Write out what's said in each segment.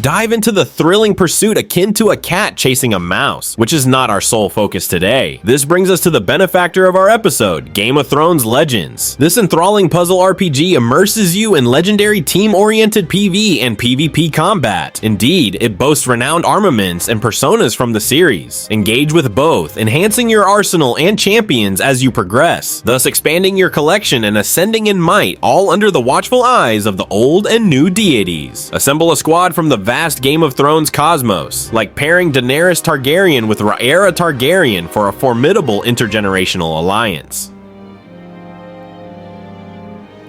dive into the thrilling pursuit akin to a cat chasing a mouse, which is not our sole focus today. This brings us to the benefactor of our episode, Game of Thrones Legends. This enthralling puzzle RPG immerses you in legendary team-oriented PvE and PvP combat. Indeed, it boasts renowned armaments and personas from the series. Engage with both, enhancing your arsenal and champions as you progress, thus expanding your collection and ascending in might, all under the watchful eyes of the old and new deities. Assemble a squad from the vast Game of Thrones cosmos, like pairing Daenerys Targaryen with Rhaenyra Targaryen for a formidable intergenerational alliance.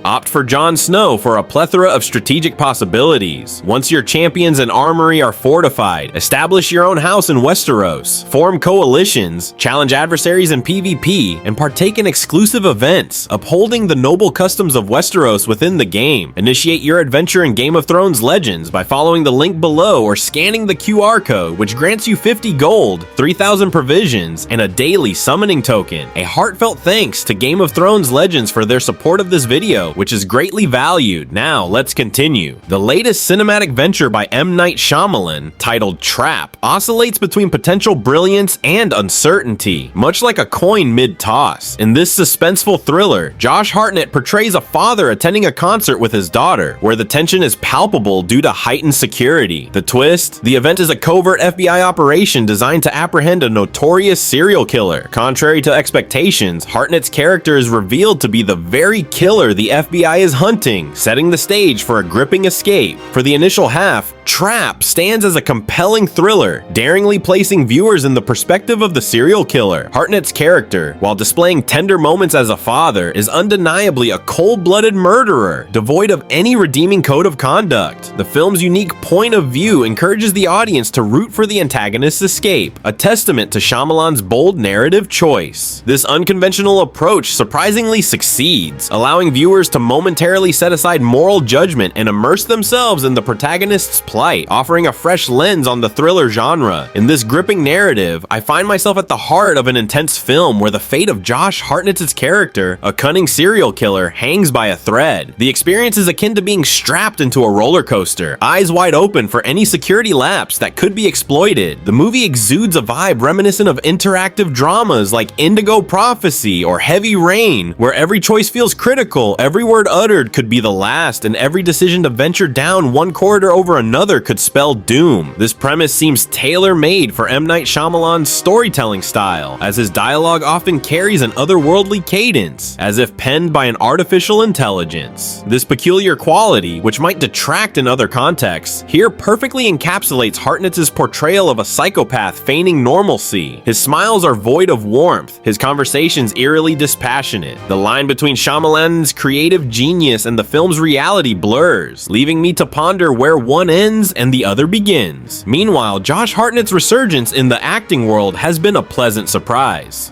Opt for Jon Snow for a plethora of strategic possibilities. Once your champions and armory are fortified, establish your own house in Westeros, form coalitions, challenge adversaries in PvP, and partake in exclusive events, upholding the noble customs of Westeros within the game. Initiate your adventure in Game of Thrones Legends by following the link below or scanning the QR code, which grants you 50 gold, 3,000 provisions, and a daily summoning token. A heartfelt thanks to Game of Thrones Legends for their support of this video, which is greatly valued. Now, let's continue. The latest cinematic venture by M. Night Shyamalan, titled Trap, oscillates between potential brilliance and uncertainty, much like a coin mid-toss. In this suspenseful thriller, Josh Hartnett portrays a father attending a concert with his daughter, where the tension is palpable due to heightened security. The twist? The event is a covert FBI operation designed to apprehend a notorious serial killer. Contrary to expectations, Hartnett's character is revealed to be the very killer the FBI is hunting, setting the stage for a gripping escape. For the initial half, Trap stands as a compelling thriller, daringly placing viewers in the perspective of the serial killer. Hartnett's character, while displaying tender moments as a father, is undeniably a cold-blooded murderer, devoid of any redeeming code of conduct. The film's unique point of view encourages the audience to root for the antagonist's escape, a testament to Shyamalan's bold narrative choice. This unconventional approach surprisingly succeeds, allowing viewers to momentarily set aside moral judgment and immerse themselves in the protagonist's plight, offering a fresh lens on the thriller genre. In this gripping narrative, I find myself at the heart of an intense film where the fate of Josh Hartnett's character, a cunning serial killer, hangs by a thread. The experience is akin to being strapped into a roller coaster, eyes wide open for any security lapse that could be exploited. The movie exudes a vibe reminiscent of interactive dramas like Indigo Prophecy or Heavy Rain, where every choice feels critical, every word uttered could be the last, and every decision to venture down one corridor over another could spell doom. This premise seems tailor-made for M. Night Shyamalan's storytelling style, as his dialogue often carries an otherworldly cadence, as if penned by an artificial intelligence. This peculiar quality, which might detract in other contexts, here perfectly encapsulates Hartnett's portrayal of a psychopath feigning normalcy. His smiles are void of warmth, his conversations eerily dispassionate. The line between Shyamalan's creative genius and the film's reality blurs, leaving me to ponder where one ends and the other begins. Meanwhile, Josh Hartnett's resurgence in the acting world has been a pleasant surprise.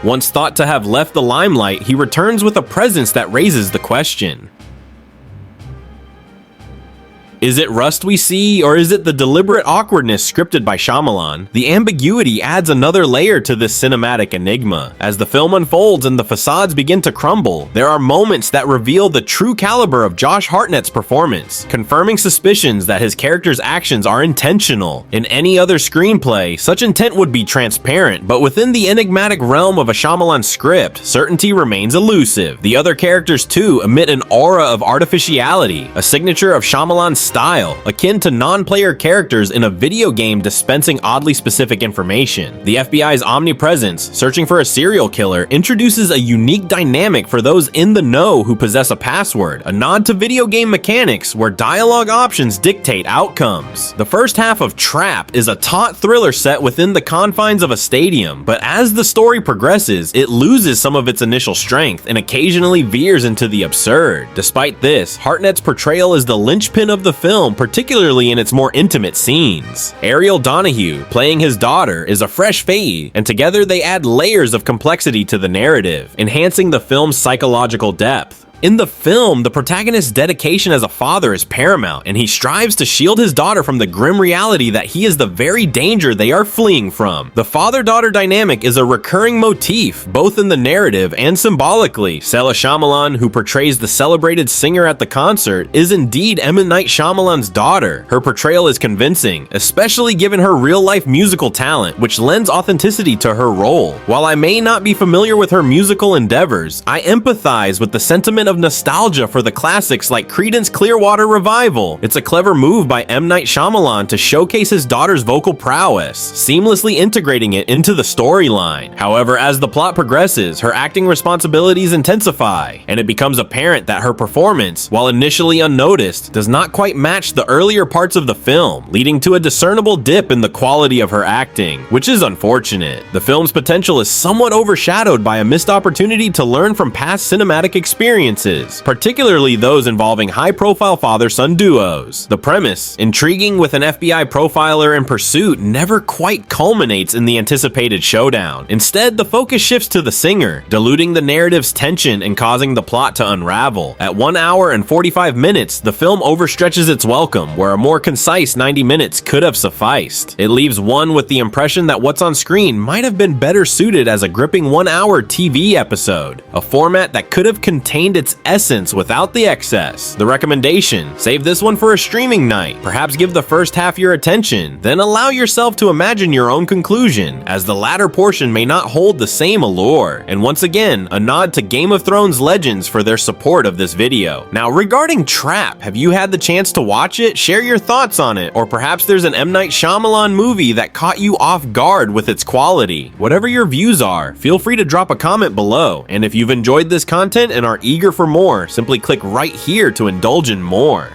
Once thought to have left the limelight, he returns with a presence that raises the question: is it rust we see, or is it the deliberate awkwardness scripted by Shyamalan? The ambiguity adds another layer to this cinematic enigma. As the film unfolds and the facades begin to crumble, there are moments that reveal the true caliber of Josh Hartnett's performance, confirming suspicions that his character's actions are intentional. In any other screenplay, such intent would be transparent, but within the enigmatic realm of a Shyamalan script, certainty remains elusive. The other characters too emit an aura of artificiality, a signature of Shyamalan's style, akin to non-player characters in a video game dispensing oddly specific information. The FBI's omnipresence, searching for a serial killer, introduces a unique dynamic for those in the know who possess a password, a nod to video game mechanics where dialogue options dictate outcomes. The first half of Trap is a taut thriller set within the confines of a stadium, but as the story progresses, it loses some of its initial strength and occasionally veers into the absurd. Despite this, Hartnett's portrayal is the linchpin of the film, particularly in its more intimate scenes. Ariel Donahue, playing his daughter, is a fresh fade, and together they add layers of complexity to the narrative, enhancing the film's psychological depth. In the film, the protagonist's dedication as a father is paramount, and he strives to shield his daughter from the grim reality that he is the very danger they are fleeing from. The father-daughter dynamic is a recurring motif, both in the narrative and symbolically. Shyamalan, who portrays the celebrated singer at the concert, is indeed M. Night Shyamalan's daughter. Her portrayal is convincing, especially given her real-life musical talent, which lends authenticity to her role. While I may not be familiar with her musical endeavors, I empathize with the sentiment of nostalgia for the classics like Creedence Clearwater Revival. It's a clever move by M. Night Shyamalan to showcase his daughter's vocal prowess, seamlessly integrating it into the storyline. However, as the plot progresses, her acting responsibilities intensify, and it becomes apparent that her performance, while initially unnoticed, does not quite match the earlier parts of the film, leading to a discernible dip in the quality of her acting, which is unfortunate. The film's potential is somewhat overshadowed by a missed opportunity to learn from past cinematic experiences, particularly those involving high-profile father-son duos. The premise, intriguing with an FBI profiler in pursuit, never quite culminates in the anticipated showdown. Instead, the focus shifts to the singer, diluting the narrative's tension and causing the plot to unravel. At 1 hour and 45 minutes, the film overstretches its welcome, where a more concise 90 minutes could have sufficed. It leaves one with the impression that what's on screen might have been better suited as a gripping 1-hour TV episode, a format that could have contained its essence without the excess. The recommendation: save this one for a streaming night. Perhaps give the first half your attention, then allow yourself to imagine your own conclusion, as the latter portion may not hold the same allure. And once again, a nod to Game of Thrones legends for their support of this video. Now, regarding Trap, have you had the chance to watch it? Share your thoughts on it, or perhaps there's an M. Night Shyamalan movie that caught you off guard with its quality. Whatever your views are, feel free to drop a comment below, and if you've enjoyed this content and are eager for more, simply click right here to indulge in more.